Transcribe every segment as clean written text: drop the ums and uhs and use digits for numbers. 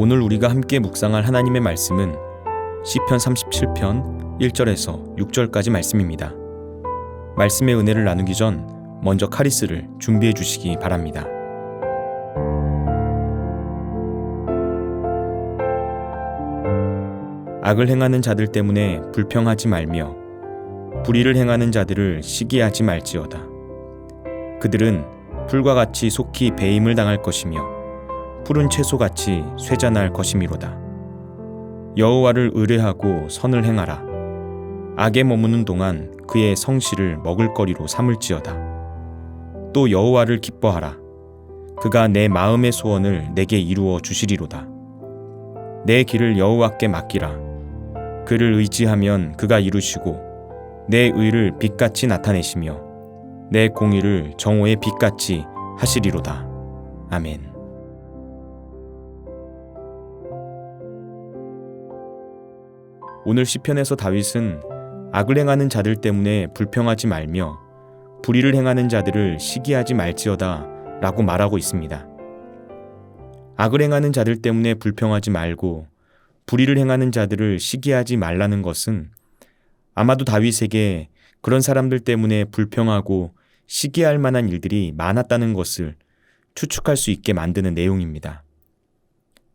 오늘 우리가 함께 묵상할 하나님의 말씀은 시편 37편 1절에서 6절까지 말씀입니다. 말씀의 은혜를 나누기 전 먼저 카리스를 준비해 주시기 바랍니다. 악을 행하는 자들 때문에 불평하지 말며 불의를 행하는 자들을 시기하지 말지어다. 그들은 풀과 같이 속히 배임을 당할 것이며 푸른 채소같이 쇠잔할 것이미로다. 여호와를 의뢰하고 선을 행하라. 악에 머무는 동안 그의 성실을 먹을거리로 삼을지어다. 또 여호와를 기뻐하라. 그가 내 마음의 소원을 내게 이루어 주시리로다. 내 길을 여호와께 맡기라. 그를 의지하면 그가 이루시고 내 의를 빛같이 나타내시며 내 공의를 정오의 빛같이 하시리로다. 아멘. 오늘 시편에서 다윗은 악을 행하는 자들 때문에 불평하지 말며 불의를 행하는 자들을 시기하지 말지어다 라고 말하고 있습니다. 악을 행하는 자들 때문에 불평하지 말고 불의를 행하는 자들을 시기하지 말라는 것은 아마도 다윗에게 그런 사람들 때문에 불평하고 시기할 만한 일들이 많았다는 것을 추측할 수 있게 만드는 내용입니다.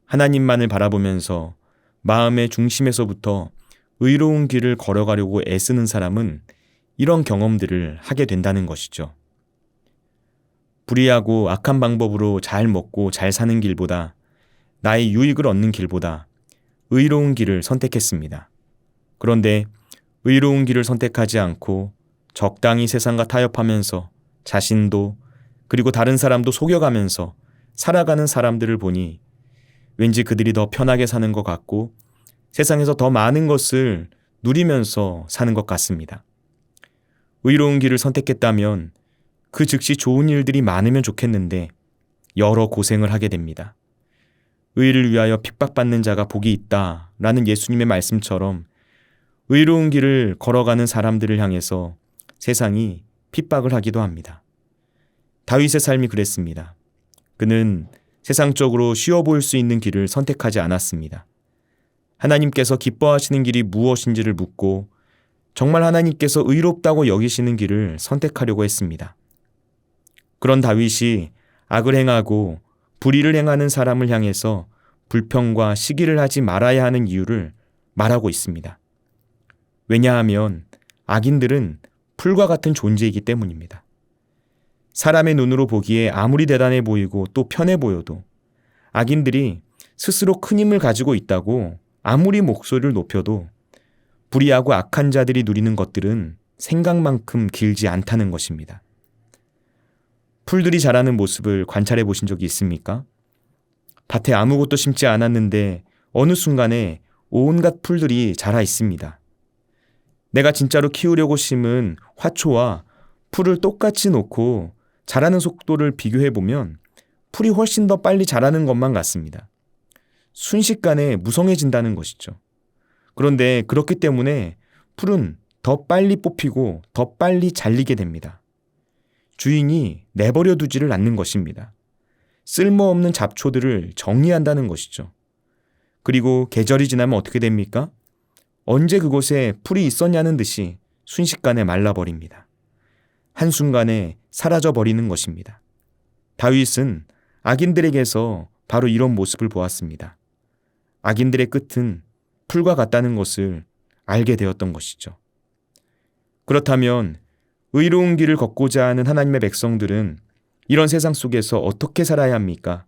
하나님만을 바라보면서 마음의 중심에서부터 의로운 길을 걸어가려고 애쓰는 사람은 이런 경험들을 하게 된다는 것이죠. 불의하고 악한 방법으로 잘 먹고 잘 사는 길보다 나의 유익을 얻는 길보다 의로운 길을 선택했습니다. 그런데 의로운 길을 선택하지 않고 적당히 세상과 타협하면서 자신도 그리고 다른 사람도 속여가면서 살아가는 사람들을 보니 왠지 그들이 더 편하게 사는 것 같고 세상에서 더 많은 것을 누리면서 사는 것 같습니다. 의로운 길을 선택했다면 그 즉시 좋은 일들이 많으면 좋겠는데 여러 고생을 하게 됩니다. 의를 위하여 핍박받는 자가 복이 있다 라는 예수님의 말씀처럼 의로운 길을 걸어가는 사람들을 향해서 세상이 핍박을 하기도 합니다. 다윗의 삶이 그랬습니다. 그는 세상적으로 쉬워 보일 수 있는 길을 선택하지 않았습니다. 하나님께서 기뻐하시는 길이 무엇인지를 묻고 정말 하나님께서 의롭다고 여기시는 길을 선택하려고 했습니다. 그런 다윗이 악을 행하고 불의를 행하는 사람을 향해서 불평과 시기를 하지 말아야 하는 이유를 말하고 있습니다. 왜냐하면 악인들은 풀과 같은 존재이기 때문입니다. 사람의 눈으로 보기에 아무리 대단해 보이고 또 편해 보여도 악인들이 스스로 큰 힘을 가지고 있다고 아무리 목소리를 높여도 불의하고 악한 자들이 누리는 것들은 생각만큼 길지 않다는 것입니다. 풀들이 자라는 모습을 관찰해 보신 적이 있습니까? 밭에 아무것도 심지 않았는데 어느 순간에 온갖 풀들이 자라 있습니다. 내가 진짜로 키우려고 심은 화초와 풀을 똑같이 놓고 자라는 속도를 비교해 보면 풀이 훨씬 더 빨리 자라는 것만 같습니다. 순식간에 무성해진다는 것이죠. 그런데 그렇기 때문에 풀은 더 빨리 뽑히고 더 빨리 잘리게 됩니다. 주인이 내버려 두지를 않는 것입니다. 쓸모없는 잡초들을 정리한다는 것이죠. 그리고 계절이 지나면 어떻게 됩니까? 언제 그곳에 풀이 있었냐는 듯이 순식간에 말라버립니다. 한순간에 사라져버리는 것입니다. 다윗은 악인들에게서 바로 이런 모습을 보았습니다. 악인들의 끝은 풀과 같다는 것을 알게 되었던 것이죠. 그렇다면 의로운 길을 걷고자 하는 하나님의 백성들은 이런 세상 속에서 어떻게 살아야 합니까?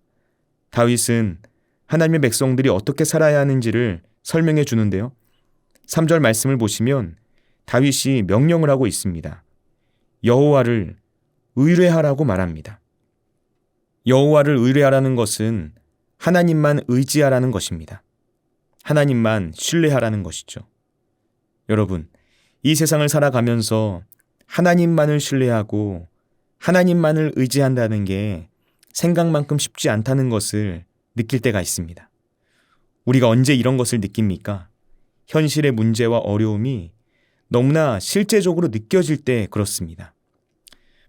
다윗은 하나님의 백성들이 어떻게 살아야 하는지를 설명해 주는데요. 3절 말씀을 보시면 다윗이 명령을 하고 있습니다. 여호와를 의뢰하라고 말합니다. 여호와를 의뢰하라는 것은 하나님만 의지하라는 것입니다. 하나님만 신뢰하라는 것이죠. 여러분, 이 세상을 살아가면서 하나님만을 신뢰하고 하나님만을 의지한다는 게 생각만큼 쉽지 않다는 것을 느낄 때가 있습니다. 우리가 언제 이런 것을 느낍니까? 현실의 문제와 어려움이 너무나 실제적으로 느껴질 때 그렇습니다.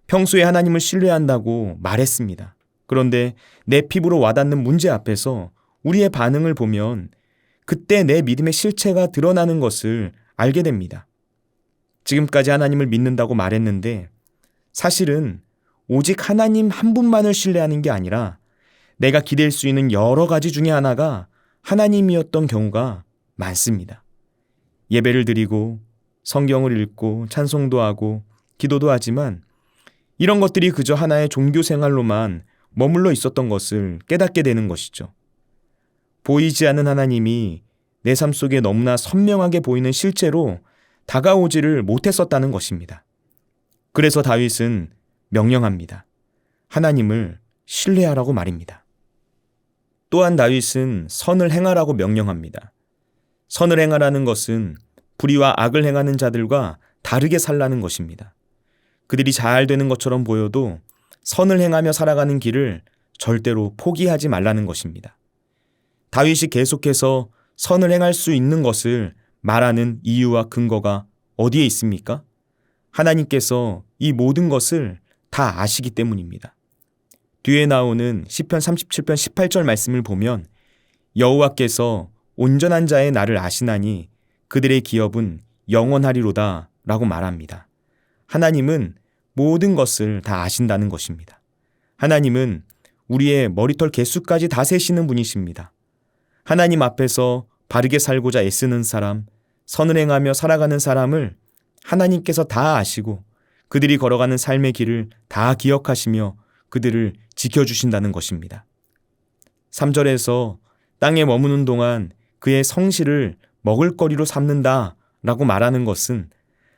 평소에 하나님을 신뢰한다고 말했습니다. 그런데 내 피부로 와닿는 문제 앞에서 우리의 반응을 보면 그때 내 믿음의 실체가 드러나는 것을 알게 됩니다. 지금까지 하나님을 믿는다고 말했는데 사실은 오직 하나님 한 분만을 신뢰하는 게 아니라 내가 기댈 수 있는 여러 가지 중에 하나가 하나님이었던 경우가 많습니다. 예배를 드리고 성경을 읽고 찬송도 하고 기도도 하지만 이런 것들이 그저 하나의 종교 생활로만 머물러 있었던 것을 깨닫게 되는 것이죠. 보이지 않는 하나님이 내 삶 속에 너무나 선명하게 보이는 실제로 다가오지를 못했었다는 것입니다. 그래서 다윗은 명령합니다. 하나님을 신뢰하라고 말입니다. 또한 다윗은 선을 행하라고 명령합니다. 선을 행하라는 것은 불의와 악을 행하는 자들과 다르게 살라는 것입니다. 그들이 잘 되는 것처럼 보여도 선을 행하며 살아가는 길을 절대로 포기하지 말라는 것입니다. 다윗이 계속해서 선을 행할 수 있는 것을 말하는 이유와 근거가 어디에 있습니까? 하나님께서 이 모든 것을 다 아시기 때문입니다. 뒤에 나오는 시편 37편 18절 말씀을 보면 여호와께서 온전한 자의 나를 아시나니 그들의 기업은 영원하리로다 라고 말합니다. 하나님은 모든 것을 다 아신다는 것입니다. 하나님은 우리의 머리털 개수까지 다 세시는 분이십니다. 하나님 앞에서 바르게 살고자 애쓰는 사람, 선을 행하며 살아가는 사람을 하나님께서 다 아시고 그들이 걸어가는 삶의 길을 다 기억하시며 그들을 지켜주신다는 것입니다. 3절에서 땅에 머무는 동안 그의 성실을 먹을거리로 삼는다 라고 말하는 것은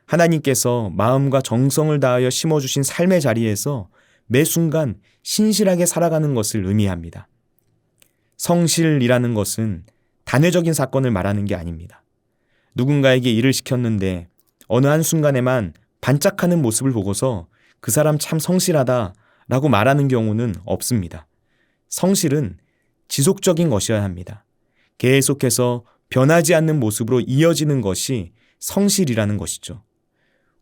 하나님께서 마음과 정성을 다하여 심어주신 삶의 자리에서 매 순간 신실하게 살아가는 것을 의미합니다. 성실이라는 것은 단회적인 사건을 말하는 게 아닙니다. 누군가에게 일을 시켰는데 어느 한순간에만 반짝하는 모습을 보고서 그 사람 참 성실하다 라고 말하는 경우는 없습니다. 성실은 지속적인 것이어야 합니다. 계속해서 변하지 않는 모습으로 이어지는 것이 성실이라는 것이죠.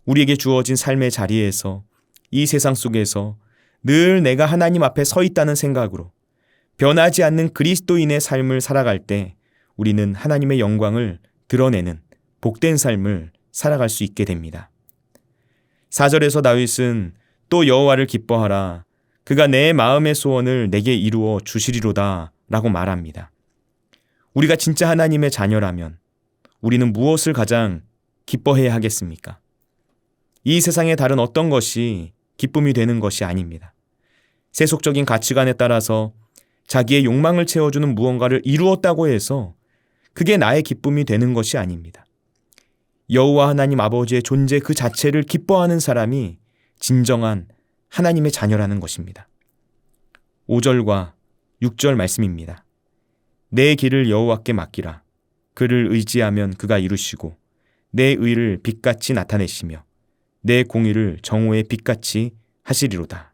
우리에게 주어진 삶의 자리에서 이 세상 속에서 늘 내가 하나님 앞에 서 있다는 생각으로 변하지 않는 그리스도인의 삶을 살아갈 때 우리는 하나님의 영광을 드러내는 복된 삶을 살아갈 수 있게 됩니다. 4절에서 다윗은 또 여호와를 기뻐하라. 그가 내 마음의 소원을 내게 이루어 주시리로다 라고 말합니다. 우리가 진짜 하나님의 자녀라면 우리는 무엇을 가장 기뻐해야 하겠습니까? 이 세상의 다른 어떤 것이 기쁨이 되는 것이 아닙니다. 세속적인 가치관에 따라서 자기의 욕망을 채워주는 무언가를 이루었다고 해서 그게 나의 기쁨이 되는 것이 아닙니다. 여호와 하나님 아버지의 존재 그 자체를 기뻐하는 사람이 진정한 하나님의 자녀라는 것입니다. 5절과 6절 말씀입니다. 내 길을 여호와께 맡기라. 그를 의지하면 그가 이루시고 내 의를 빛같이 나타내시며 내 공의를 정오의 빛같이 하시리로다.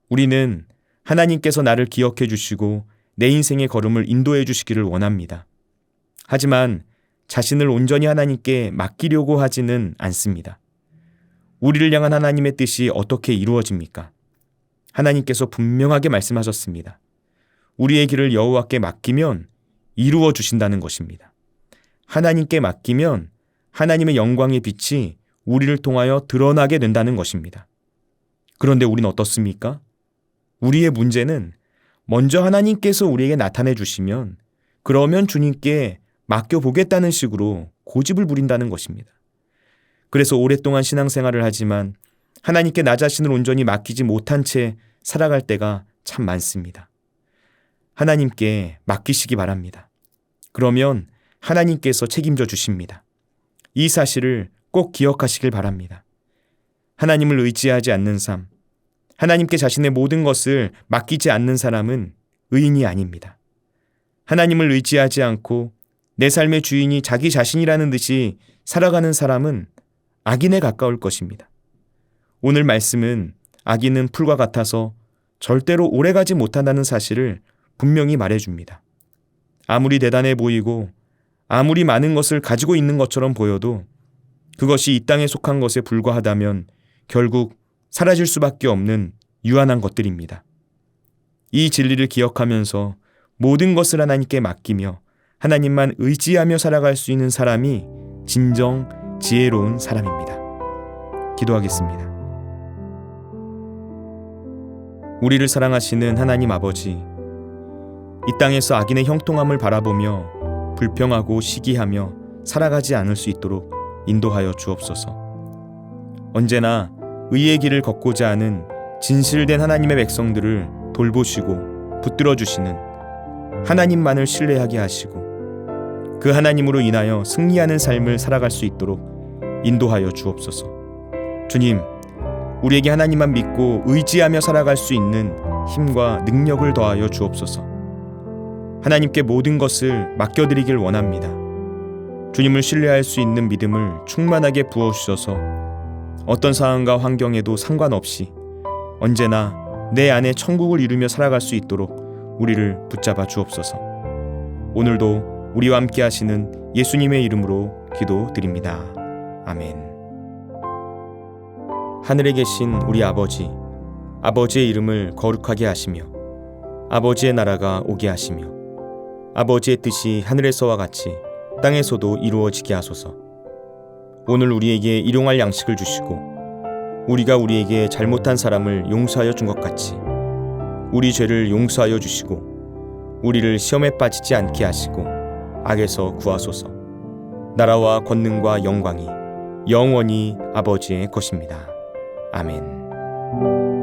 우리는 하나님께서 나를 기억해 주시고 내 인생의 걸음을 인도해 주시기를 원합니다. 하지만 자신을 온전히 하나님께 맡기려고 하지는 않습니다. 우리를 향한 하나님의 뜻이 어떻게 이루어집니까? 하나님께서 분명하게 말씀하셨습니다. 우리의 길을 여호와께 맡기면 이루어 주신다는 것입니다. 하나님께 맡기면 하나님의 영광의 빛이 우리를 통하여 드러나게 된다는 것입니다. 그런데 우리는 어떻습니까? 우리의 문제는 먼저 하나님께서 우리에게 나타내 주시면 그러면 주님께 맡겨보겠다는 식으로 고집을 부린다는 것입니다. 그래서 오랫동안 신앙생활을 하지만 하나님께 나 자신을 온전히 맡기지 못한 채 살아갈 때가 참 많습니다. 하나님께 맡기시기 바랍니다. 그러면 하나님께서 책임져 주십니다. 이 사실을 꼭 기억하시길 바랍니다. 하나님을 의지하지 않는 삶, 하나님께 자신의 모든 것을 맡기지 않는 사람은 의인이 아닙니다. 하나님을 의지하지 않고 내 삶의 주인이 자기 자신이라는 듯이 살아가는 사람은 악인에 가까울 것입니다. 오늘 말씀은 악인은 풀과 같아서 절대로 오래가지 못한다는 사실을 분명히 말해줍니다. 아무리 대단해 보이고 아무리 많은 것을 가지고 있는 것처럼 보여도 그것이 이 땅에 속한 것에 불과하다면 결국 사라질 수밖에 없는 유한한 것들입니다. 이 진리를 기억하면서 모든 것을 하나님께 맡기며 하나님만 의지하며 살아갈 수 있는 사람이 진정 지혜로운 사람입니다. 기도하겠습니다. 우리를 사랑하시는 하나님 아버지, 이 땅에서 악인의 형통함을 바라보며 불평하고 시기하며 살아가지 않을 수 있도록 인도하여 주옵소서. 언제나 의의 길을 걷고자 하는 진실된 하나님의 백성들을 돌보시고 붙들어 주시는 하나님만을 신뢰하게 하시고 그 하나님으로 인하여 승리하는 삶을 살아갈 수 있도록 인도하여 주옵소서. 주님, 우리에게 하나님만 믿고 의지하며 살아갈 수 있는 힘과 능력을 더하여 주옵소서. 하나님께 모든 것을 맡겨드리길 원합니다. 주님을 신뢰할 수 있는 믿음을 충만하게 부어주셔서 어떤 상황과 환경에도 상관없이 언제나 내 안에 천국을 이루며 살아갈 수 있도록 우리를 붙잡아 주옵소서. 오늘도 우리와 함께 하시는 예수님의 이름으로 기도드립니다. 아멘. 하늘에 계신 우리 아버지, 아버지의 이름을 거룩하게 하시며 아버지의 나라가 오게 하시며 아버지의 뜻이 하늘에서와 같이 땅에서도 이루어지게 하소서. 오늘 우리에게 일용할 양식을 주시고 우리가 우리에게 잘못한 사람을 용서하여 준 것 같이 우리 죄를 용서하여 주시고 우리를 시험에 빠지지 않게 하시고 악에서 구하소서. 나라와 권능과 영광이 영원히 아버지의 것입니다. 아멘.